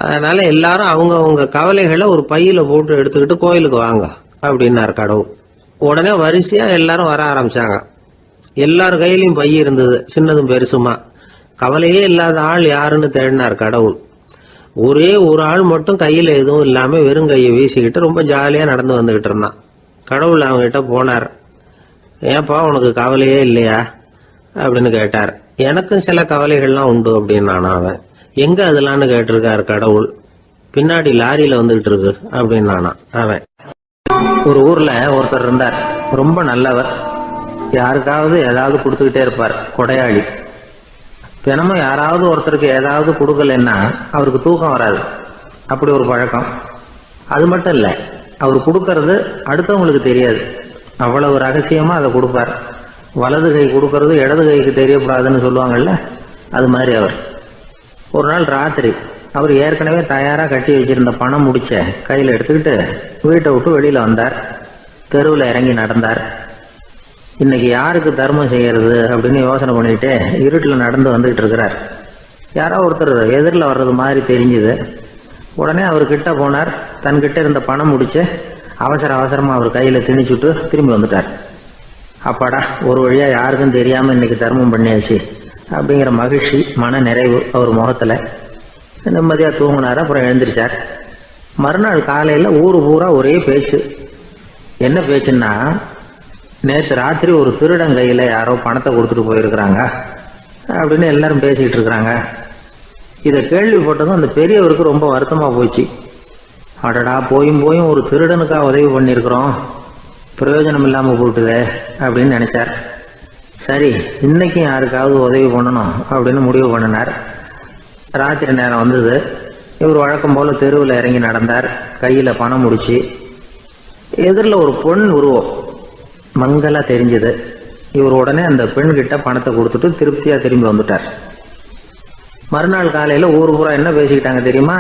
அதனால எல்லாரும் அவங்க கவலைகளை ஒரு பையில போட்டு எடுத்துக்கிட்டு கோயிலுக்கு வாங்க அப்படின்னாரு கடவுள். உடனே வரிசையா எல்லாரும் வர ஆரம்பிச்சாங்க. எல்லார் கையிலையும் பை இருந்தது, சின்னதும் பெருசுமா. கவலையே இல்லாத ஆள் யாருன்னு தேடினார் கடவுள். ஒரே ஒரு ஆள் மட்டும் கையில எதுவும் இல்லாம வெறும் கையை வீசிக்கிட்டு ரொம்ப ஜாலியா நடந்து வந்துகிட்டு இருந்தான். கடவுள் அவங்ககிட்ட போனார். ஏப்பா, உனக்கு கவலையே இல்லையா அப்படின்னு கேட்டார். எனக்கும் சில கவலைகள்லாம் உண்டு அப்படின்னு அவன். எங்க அதெல்லாம்னு கேட்டிருக்காரு கடவுள். பின்னாடி லாரியில வந்துகிட்டு இருக்கு அப்படின்னு அவன். ஒரு ஊர்ல ஒருத்தர் இருந்தார், ரொம்ப நல்லவர். யாருக்காவது ஏதாவது கொடுத்துக்கிட்டே இருப்பார், கொடையாளி. தினமும் யாராவது ஒருத்தருக்கு ஏதாவது கொடுக்கலன்னா அவருக்கு தூக்கம் வராது, அப்படி ஒரு பழக்கம். அது மட்டும் இல்ல, அவர் கொடுக்கறது அடுத்தவங்களுக்கு தெரியாது, அவ்வளவு ரகசியமா அதை கொடுப்பார். வலது கை கொடுக்கறது இடது கைக்கு தெரியக்கூடாதுன்னு சொல்லுவாங்கல்ல, அது மாதிரி அவர். ஒரு நாள் ராத்திரி அவர் ஏற்கனவே தயாரா கட்டி வச்சிருந்த பணம் முடிச்ச கையில எடுத்துக்கிட்டு வீட்டை விட்டு வெளியில வந்தார். தெருவில் இறங்கி நடந்தார். இன்னைக்கு யாருக்கு தர்மம் செய்யறது அப்படின்னு யோசனை பண்ணிட்டு இருட்டில் நடந்து வந்துகிட்டு இருக்கிறார். யாரோ ஒருத்தர் எதிரில் வர்றது மாதிரி தெரிஞ்சுது. உடனே அவர் கிட்ட போனார். தன்கிட்ட இருந்த பணம் முடிச்சு அவசரமா அவர் கையில திணிச்சுட்டு திரும்பி வந்துட்டார். அப்பாடா, ஒரு வழியா யாருக்கும் தெரியாம இன்னைக்கு தர்மம் பண்ணியாச்சு அப்படிங்கிற மகிழ்ச்சி, மன நிறைவு அவர் முகத்துல. நிம்மதியா தூங்கினார். அப்புறம் எழுந்திரிச்சார். மறுநாள் காலையில ஊரு பூரா ஒரே பேச்சு. என்ன பேச்சுன்னா, நேற்று ராத்திரி ஒரு திருடன் கையில யாரோ பணத்தை கொடுத்துட்டு போயிருக்கிறாங்க அப்படின்னு எல்லாரும் பேசிக்கிட்டு இருக்கிறாங்க. இதை கேள்விப்பட்டதும் அந்த பெரியவருக்கு ரொம்ப வருத்தமா போச்சு. அடடா, போயும் போயும் ஒரு திருடனுக்கா உதவி பண்ணியிருக்கிறோம், பிரயோஜனம் இல்லாமல் போட்டுதே அப்படின்னு நினைச்சார். சரி, இன்னைக்கும் யாருக்காவது உதவி பண்ணணும் அப்படின்னு முடிவு பண்ணினார். ராத்திரி நேரம் வந்தது. இவர் வழக்கம் போல தெருவில் இறங்கி நடந்தார். கையில் பணம் முடிச்சு. எதிரில் ஒரு பெண் உருவம் மங்கலாக தெரிஞ்சது. இவர் உடனே அந்த பெண்கிட்ட பணத்தை கொடுத்துட்டு திருப்தியாக திரும்பி வந்துட்டார். மறுநாள் காலையில் ஊர் பூரா என்ன பேசிக்கிட்டாங்க தெரியுமா?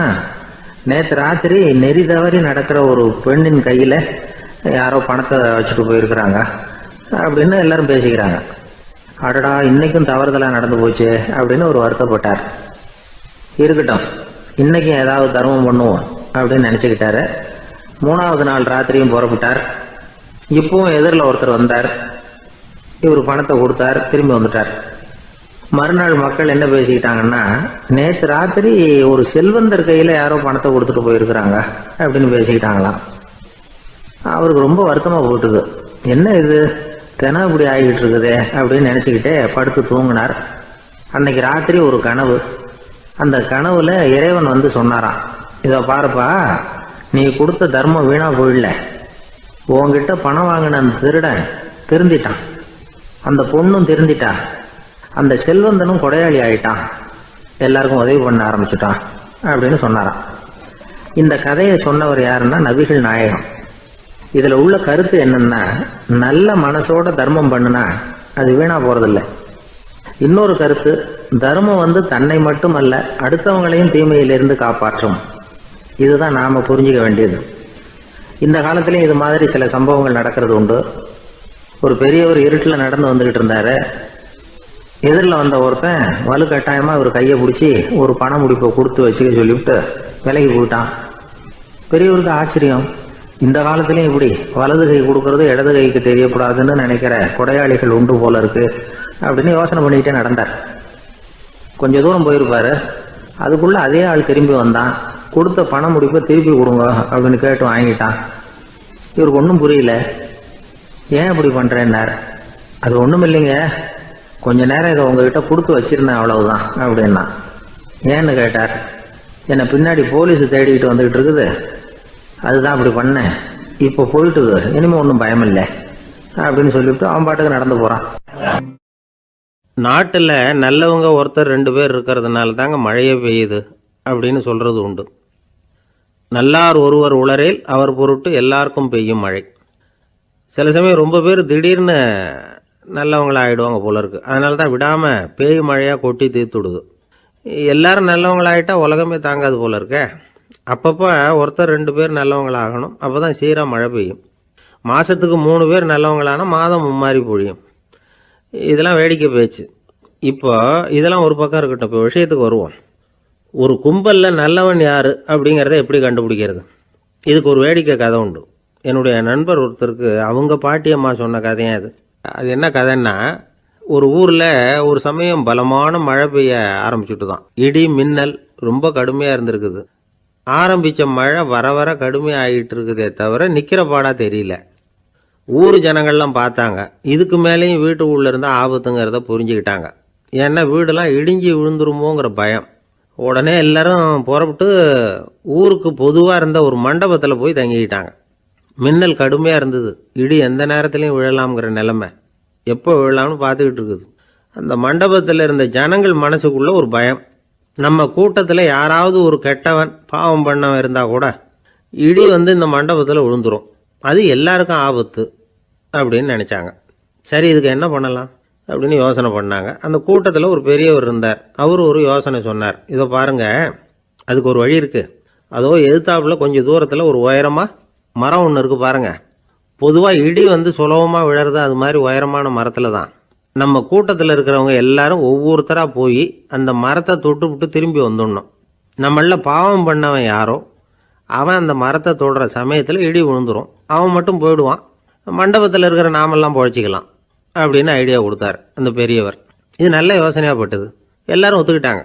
நேற்று ராத்திரி நெறி தவறி நடக்கிற ஒரு பெண்ணின் கையில் யாரோ பணத்தை வச்சுட்டு போயிருக்கிறாங்க அப்படின்னு எல்லாரும் பேசிக்கிறாங்க. அடடா, இன்னைக்கும் தவறுதலாக நடந்து போச்சு அப்படின்னு ஒரு வருத்தப்பட்டார். இருக்கட்டும், இன்னைக்கும் ஏதாவது தர்மம் பண்ணுவோம் அப்படின்னு நினச்சிக்கிட்டாரு. 3வது நாள் ராத்திரியும் புறப்பட்டார். இப்பவும் எதிரில் ஒருத்தர் வந்தார். இவர் பணத்தை கொடுத்தார், திரும்பி வந்துட்டார். மறுநாள் மக்கள் என்ன பேசிக்கிட்டாங்கன்னா, நேற்று ராத்திரி ஒரு செல்வந்தர் கையில் யாரோ பணத்தை கொடுத்துட்டு போயிருக்கிறாங்க அப்படின்னு பேசிக்கிட்டாங்களாம். அவருக்கு ரொம்ப வருத்தமாக போட்டுது. என்ன இது தினம் இப்படி ஆகிட்டு இருக்குதே அப்படின்னு நினச்சிக்கிட்டே படுத்து தூங்கினார். அன்னைக்கு ராத்திரி ஒரு கனவு. அந்த கனவுல இறைவன் வந்து சொன்னாராம், இதை பாருப்பா, நீ கொடுத்த தர்மம் வீணா போயிடல. உன்கிட்ட பணம் வாங்கின அந்த திருடன் திருந்திட்டான், அந்த பொண்ணும் திருந்திட்டா, அந்த செல்வந்தனும் கொடையாளி ஆயிட்டான், எல்லாருக்கும் உதவி பண்ண ஆரம்பிச்சுட்டான் அப்படின்னு சொன்னாராம். இந்த கதையை சொன்னவர் யாருன்னா நபிகள் நாயகம். இதுல உள்ள கருத்து என்னன்னா, நல்ல மனசோட தர்மம் பண்ணுனா அது வீணா போறதில்லை. இன்னொரு கருத்து, தர்மம் வந்து தன்னை மட்டுமல்ல அடுத்தவங்களையும் தீமையிலிருந்து காப்பாற்றும். இதுதான் நாம புரிஞ்சுக்க வேண்டியது. இந்த காலத்திலையும் இது மாதிரி சில சம்பவங்கள் நடக்கிறது உண்டு. ஒரு பெரியவர் இருட்டில் நடந்து வந்துகிட்டு இருந்தாரு. எதிரில் வந்த ஒருத்தன் வலுக்கட்டாயமா ஒரு கையை பிடிச்சி ஒரு பண முடிப்பை கொடுத்து வச்சுக்க சொல்லிவிட்டு விலகி போயிட்டான். பெரியவருக்கு ஆச்சரியம், இந்த காலத்திலையும் இப்படி வலது கை கொடுக்கறது இடது கைக்கு தெரியக்கூடாதுன்னு நினைக்கிற கொடையாளிகள் உண்டு போல இருக்கு அப்படின்னு யோசனை பண்ணிக்கிட்டே நடந்தார். கொஞ்சம் தூரம் போயிருப்பாரு. அதுக்குள்ள அதே ஆள் திரும்பி வந்தான். கொடுத்த பண முடிப்பை திருப்பி கொடுங்க அப்படின்னு கேட்டு வாங்கிட்டான். இவருக்கு ஒன்றும் புரியல. ஏன் இப்படி பண்றேன்னார். அது ஒன்றும் இல்லைங்க, கொஞ்ச நேரம் இதை உங்ககிட்ட கொடுத்து வச்சிருந்தேன், அவ்வளவுதான் அப்படின்னா. ஏன்னு கேட்டார். என்னை பின்னாடி போலீஸ் தேடிக்கிட்டு வந்துகிட்டு இருக்குது, அதுதான் அப்படி பண்ணேன், இப்போ போயிட்டுது, இனிமே ஒன்றும் பயம் இல்லை அப்படின்னு சொல்லிவிட்டு அவன் பாட்டுக்கு நடந்து போறான். நாட்டில் நல்லவங்க ஒருத்தர் 2 பேர் இருக்கிறதுனால தாங்க மழையே பெய்யுது அப்படின்னு சொல்றது உண்டு. நல்லார் ஒருவர் உளரேல் அவர் பொருட்டு எல்லாருக்கும் பெய்யும் மழை. சில சமயம் ரொம்ப பேர் திடீர்னு நல்லவங்களாகிடுவாங்க போல இருக்கு. அதனால தான் விடாமல் பேய் மழையாக கொட்டி தீர்த்துடுது. எல்லாரும் நல்லவங்களாகிட்டா உலகமே தாங்காது போல இருக்க. அப்பப்போ ஒருத்தர் 2 பேர் நல்லவங்களாகணும், அப்போ தான் சீராக மழை பெய்யும். மாதத்துக்கு 3 பேர் நல்லவங்களானா மாதம் மும்மாரி பொழியும். இதெல்லாம் வேடிக்கை பேச்சு. இப்போ இதெல்லாம் ஒரு பக்கம் இருக்கட்டும். இப்போ விஷயத்துக்கு வருவோம். ஒரு கும்பலில் நல்லவன் யார் அப்படிங்கிறத எப்படி கண்டுபிடிக்கிறது? இதுக்கு ஒரு வேடிக்கை கதை உண்டு. என்னுடைய நண்பர் ஒருத்தருக்கு அவங்க பாட்டியம்மா சொன்ன கதையும் அது. அது என்ன கதைன்னா, ஒரு ஊரில் ஒரு சமயம் பலமான மழை பெய்ய ஆரம்பிச்சுட்டு தான். இடி மின்னல் ரொம்ப கடுமையாக இருந்திருக்குது. ஆரம்பித்த மழை வர வர கடுமையாக ஆகிட்டு இருக்குதே தவிர நிற்கிற பாடாக தெரியல. ஊர் ஜனங்கள்லாம் பார்த்தாங்க. இதுக்கு மேலேயும் வீட்டு உள்ள இருந்தால் ஆபத்துங்கிறத புரிஞ்சுக்கிட்டாங்க. ஏன்னா வீடெல்லாம் இடிஞ்சி விழுந்துருமோங்கிற பயம். உடனே எல்லாரும் புறப்பட்டு ஊருக்கு பொதுவாக இருந்த ஒரு மண்டபத்தில் போய் தங்கிக்கிட்டாங்க. மின்னல் கடுமையாக இருந்தது. இடி எந்த நேரத்துலையும் விழலாம்ங்கிற நிலைமை. எப்போ விழலாம்னு பார்த்துக்கிட்டு இருக்குது. அந்த மண்டபத்தில் இருந்த ஜனங்கள் மனசுக்குள்ள ஒரு பயம். நம்ம கூட்டத்தில் யாராவது ஒரு கெட்டவன் பாவம் பண்ணவன் இருந்தால் கூட இடி வந்து இந்த மண்டபத்தில் விழுந்துரும், அது எல்லாருக்கும் ஆபத்து அப்படின்னு நினச்சாங்க. சரி, இதுக்கு என்ன பண்ணலாம் அப்படின்னு யோசனை பண்ணாங்க. அந்த கூட்டத்தில் ஒரு பெரியவர் இருந்தார். அவர் ஒரு யோசனை சொன்னார். இதை பாருங்க, அதுக்கு ஒரு வழி இருக்குது. அதோ எதிர்த்தாப்புல கொஞ்சம் தூரத்தில் ஒரு உயரமாக மரம் ஒன்று இருக்குது பாருங்க. பொதுவாக இடி வந்து சுலபமாக விழறது அது மாதிரி உயரமான மரத்தில் தான். நம்ம கூட்டத்தில் இருக்கிறவங்க எல்லாரும் ஒவ்வொருத்தராக போய் அந்த மரத்தை தொட்டு விட்டு திரும்பி வந்துடணும். நம்மள பாவம் பண்ணவன் யாரோ அவன் அந்த மரத்தை தொடுற சமயத்தில் இடி விழுந்துடும், அவன் மட்டும் போயிடுவான், மண்டபத்தில் இருக்கிற நாமெல்லாம் பொழைச்சிக்கலாம் அப்படின்னு ஐடியா கொடுத்தார் அந்த பெரியவர். இது நல்ல யோசனையாக பட்டது. எல்லாரும் ஒத்துக்கிட்டாங்க.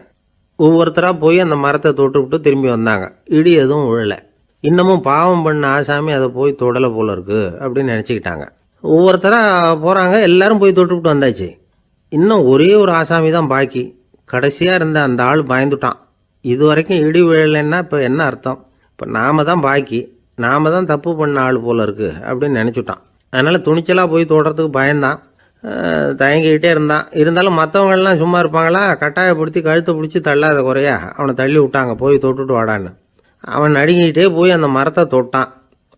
ஒவ்வொருத்தராக போய் அந்த மரத்தை தொட்டு விட்டு திரும்பி வந்தாங்க. இடி எதுவும் விழலை. இன்னமும் பாவம் பண்ண ஆசாமி அதை போய் தொடலை போல இருக்கு அப்படின்னு நினச்சிக்கிட்டாங்க. ஒவ்வொருத்தராக போகிறாங்க. எல்லாரும் போய் தொட்டுவிட்டு வந்தாச்சு. இன்னும் ஒரே ஒரு ஆசாமி தான் பாக்கி. கடைசியாக இருந்த அந்த ஆள் பயந்துட்டான். இது வரைக்கும் இடி விழலைன்னா இப்போ என்ன அர்த்தம்? இப்போ நாம தான் பாக்கி, நாம தான் தப்பு பண்ண ஆள் போல இருக்கு அப்படின்னு நினச்சிட்டான். அதனால் துணிச்சலாக போய் தொடுறதுக்கு பயந்தான், தயங்கிக்கிட்டே இருந்தான். இருந்தாலும் மற்றவங்கள்லாம் சும்மா இருப்பாங்களா, கட்டாயப்படுத்தி கழுத்தை பிடிச்சி தள்ளாத குறையா அவனை தள்ளி விட்டாங்க, போய் தொட்டுட்டு வாடான்னு. அவன் நடுங்கிக்கிட்டே போய் அந்த மரத்தை தொட்டான்.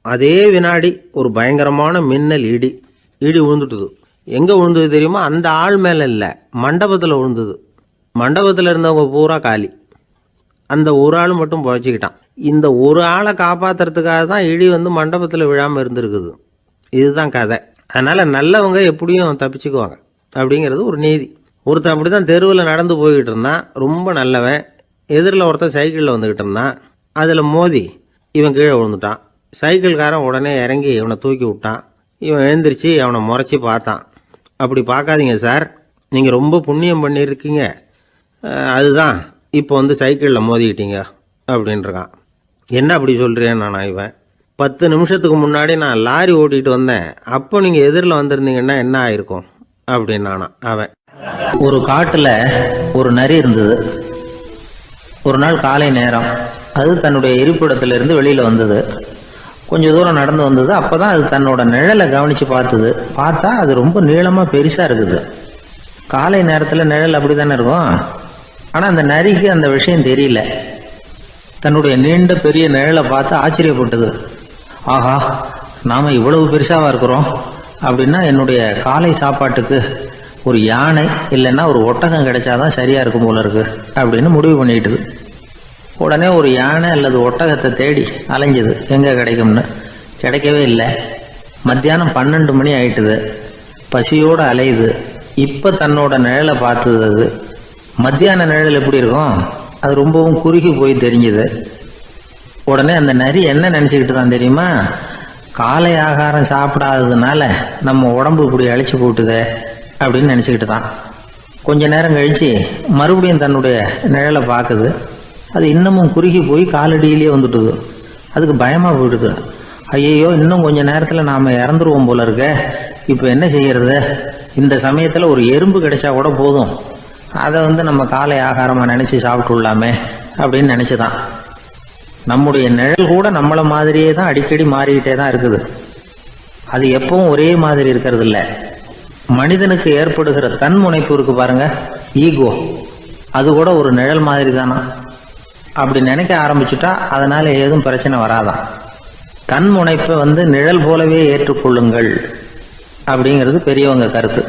அதே வினாடி ஒரு பயங்கரமான மின்னல் இடி விழுந்துட்டுது. எங்கே விழுந்தது தெரியுமா? அந்த ஆள் மேலே இல்லை, மண்டபத்தில் விழுந்தது. மண்டபத்தில் இருந்தவங்க பூரா காலி. அந்த ஒரு ஆள் மட்டும் புழைச்சிக்கிட்டான். இந்த ஒரு ஆளை காப்பாற்றுறதுக்காக தான் இடி வந்து மண்டபத்தில் விழாமல் இருந்திருக்குது. இதுதான் கதை. அதனால் நல்லவங்க எப்படியும் தப்பிச்சுக்குவாங்க அப்படிங்கிறது ஒரு நீதி. ஒருத்தன் அப்படி தான் தெருவில் நடந்து போய்கிட்டு இருந்தான், ரொம்ப நல்லவன். எதிரில் ஒருத்தன் சைக்கிளில் வந்துக்கிட்டு இருந்தான். அதில் மோதி இவன் கீழே விழுந்துட்டான். சைக்கிள்காரன் உடனே இறங்கி இவனை தூக்கி விட்டான். இவன் எழுந்திரிச்சு அவனை முறைச்சி பார்த்தான். அப்படி பார்க்காதீங்க சார், நீங்கள் ரொம்ப புண்ணியம் பண்ணியிருக்கீங்க, அதுதான் இப்போ வந்து சைக்கிளில் மோதிக்கிட்டீங்க அப்படின்றான். என்ன அப்படி சொல்கிறேன் நான்? இவன் 10 நிமிஷத்துக்கு முன்னாடி நான் லாரி ஓட்டிகிட்டு வந்தேன், அப்போ நீங்கள் எதிரில் வந்திருந்தீங்கன்னா என்ன ஆயிருக்கும் அப்படின்னானா அவன். ஒரு காட்டில் ஒரு நரி இருந்தது. ஒரு நாள் காலை நேரம் அது தன்னுடைய இருப்பிடத்திலிருந்து வெளியில் வந்தது. கொஞ்சம் தூரம் நடந்து வந்தது. அப்போ தான் அது தன்னோட நிழலை கவனித்து பார்த்தா அது ரொம்ப நீளமாக பெருசாக இருக்குது. காலை நேரத்தில் நிழல் அப்படி தானே இருக்கும். ஆனால் அந்த நரிக்கு அந்த விஷயம் தெரியல. தன்னுடைய நீண்ட பெரிய நிழலை பார்த்து ஆச்சரியப்பட்டது. ஆஹா, நாம் இவ்வளவு பெருசாக இருக்கிறோம் அப்படின்னா என்னுடைய காலை சாப்பாட்டுக்கு ஒரு யானை இல்லைன்னா ஒரு ஒட்டகம் கிடைச்சாதான் சரியாக இருக்கும் போல இருக்கு அப்படின்னு முடிவு பண்ணிக்கிட்டுது. உடனே ஒரு யானை அல்லது ஒட்டகத்தை தேடி அலைஞ்சது, எங்கே கிடைக்கும்னு. கிடைக்கவே இல்லை. மத்தியானம் 12 மணி ஆயிட்டுது. பசியோடு அலையுது. இப்போ தன்னோட நிழலை பார்த்தது. அது மத்தியான நிழல் எப்படி இருக்கும்? அது ரொம்பவும் குறுகி போய் தெரிஞ்சுது. உடனே அந்த நரி என்ன நினச்சிக்கிட்டு தான் தெரியுமா? காலை ஆகாரம் சாப்பிடாததுனால நம்ம உடம்பு இப்படி அழிச்சு போட்டுதே அப்படின்னு நினச்சிக்கிட்டு தான். கொஞ்ச நேரம் கழித்து மறுபடியும் தன்னுடைய நிழலை பார்க்குது. அது இன்னமும் குறுகி போய் காலடியிலேயே வந்துட்டுது. அதுக்கு பயமாக போயிடுது. ஐயையோ, இன்னும் கொஞ்சம் நேரத்தில் நாம் இறந்துருவோம் போல இருக்க, இப்போ என்ன செய்யறது? இந்த சமயத்தில் ஒரு எறும்பு கிடைச்சா கூட போதும், அதை வந்து நம்ம காலை ஆகாரமாக நினச்சி சாப்பிட்டுள்ளாமே அப்படின்னு நினச்சிதான். நம்முடைய நிழல் கூட நம்மளை மாதிரியே தான் அடிக்கடி மாறிக்கிட்டே தான் இருக்குது. அது எப்பவும் ஒரே மாதிரி இருக்கிறது இல்லை. மனிதனுக்கு ஏற்படுகிற தன்முனைப்பு இருக்கு பாருங்க, ஈகோ, அது கூட ஒரு நிழல் மாதிரி தானா. அப்படி நினைக்க ஆரம்பிச்சுட்டா அதனால ஏதும் பிரச்சனை வராதான். தன்முனைப்பை வந்து நிழல் போலவே ஏற்றுக்கொள்ளுங்கள் அப்படிங்கிறது பெரியவங்க கருத்து.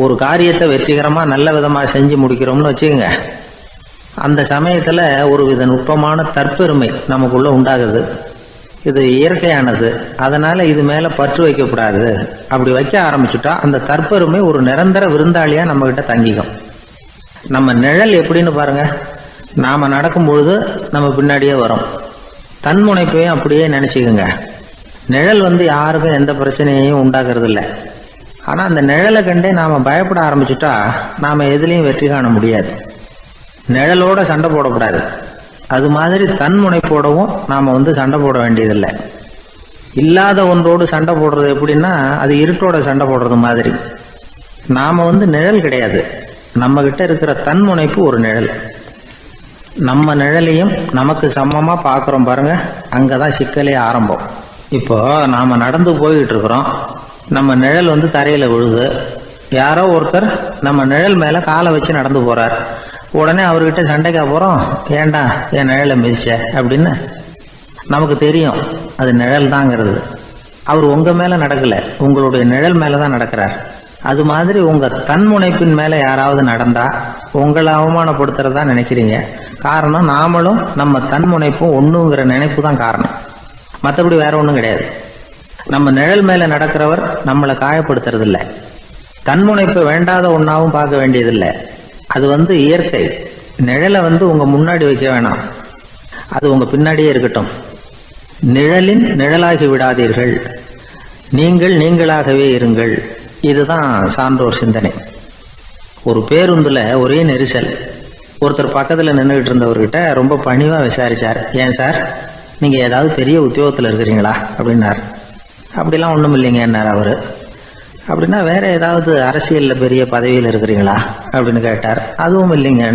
ஒரு காரியத்தை வெற்றிகரமாக நல்ல விதமாக செஞ்சு முடிக்கிறோம்னு வச்சுக்கோங்க, அந்த சமயத்தில் ஒரு வித நுட்பமான தற்பெருமை நமக்குள்ள உண்டாகுது. இது இயற்கையானது, அதனால இது மேலே பற்று வைக்கக்கூடாது. அப்படி வைக்க ஆரம்பிச்சுட்டா அந்த தற்பெருமை ஒரு நிரந்தர விருந்தாளியாக நம்மகிட்ட தங்கிக்கும். நம்ம நிழல் எப்படின்னு பாருங்க, நாம் நடக்கும் பொழுது நம்ம பின்னாடியே வரும். தன்முனைப்பையும் அப்படியே நினச்சிக்கோங்க. நிழல் வந்து யாருக்கும் எந்த பிரச்சனையையும் உண்டாக்குறது இல்லை. ஆனால் அந்த நிழலை கண்டே நாம் பயப்பட ஆரம்பிச்சுட்டா நாம் எதுலேயும் வெற்றி காண முடியாது. நிழலோட சண்டை போடக்கூடாது. அது மாதிரி தன்முனைப்போடவும் நாம் வந்து சண்டை போட வேண்டியதில்லை. இல்லாத ஒன்றோடு சண்டை போடுறது எப்படின்னா, அது இருட்டோட சண்டை போடுறது மாதிரி. நாம் வந்து நிழல் கிடையாது, நம்மகிட்ட இருக்கிற தன்முனைப்பு ஒரு நிழல். நம்ம நிழலையும் நமக்கு சமமாக பார்க்குறோம் பாருங்க, அங்கே தான் சிக்கலே ஆரம்பம். இப்போ நாம் நடந்து போய்கிட்டு இருக்கிறோம், நம்ம நிழல் வந்து தரையில் விழுது. யாரோ ஒருத்தர் நம்ம நிழல் மேலே காலை வச்சு நடந்து போகிறார். உடனே அவர்கிட்ட சண்டைக்கா போகிறோம், ஏண்டா என் நிழலை மிதிச்ச அப்படின்னு. நமக்கு தெரியும் அது நிழல் தாங்கிறது. அவர் உங்கள் மேலே நடக்கலை, உங்களுடைய நிழல் மேலே தான் நடக்கிறார். அது மாதிரி உங்கள் தன்முனைப்பின் மேலே யாராவது நடந்தால் உங்களை அவமானப்படுத்துறதா நினைக்கிறீங்க. காரணம், நாமளும் நம்ம தன்முனைப்பும் ஒன்றுங்கிற நினைப்பு தான் காரணம், மற்றபடி வேற ஒன்றும் கிடையாது. நம்ம நிழல் மேலே நடக்கிறவர் நம்மளை காயப்படுத்துறதில்லை. தன்முனைப்பை வேண்டாத ஒன்றாவும் பார்க்க வேண்டியதில்லை. அது வந்து இயற்கை. நிழலை வந்து உங்கள் முன்னாடி வைக்க வேணாம், அது உங்கள் பின்னாடியே இருக்கட்டும். நிழலின் நிழலாகி விடாதீர்கள், நீங்கள் நீங்களாகவே இருங்கள். இதுதான் சான்றோர் சிந்தனை. ஒரு பேருந்தில் ஒரே நெரிசல். ஒருத்தர் பக்கத்தில் நின்றுகிட்டு இருந்தவர்கிட்ட ரொம்ப பணிவாக விசாரிச்சார், ஏன் சார் நீங்கள் ஏதாவது பெரிய உத்தியோகத்தில் இருக்கிறீங்களா அப்படின்னார். அப்படிலாம் ஒன்றும் இல்லைங்கன்னார் அவர். அப்படின்னா வேற ஏதாவது அரசியலில் பெரிய பதவியில் இருக்கிறீங்களா அப்படின்னு கேட்டார். அதுவும் இல்லைங்க.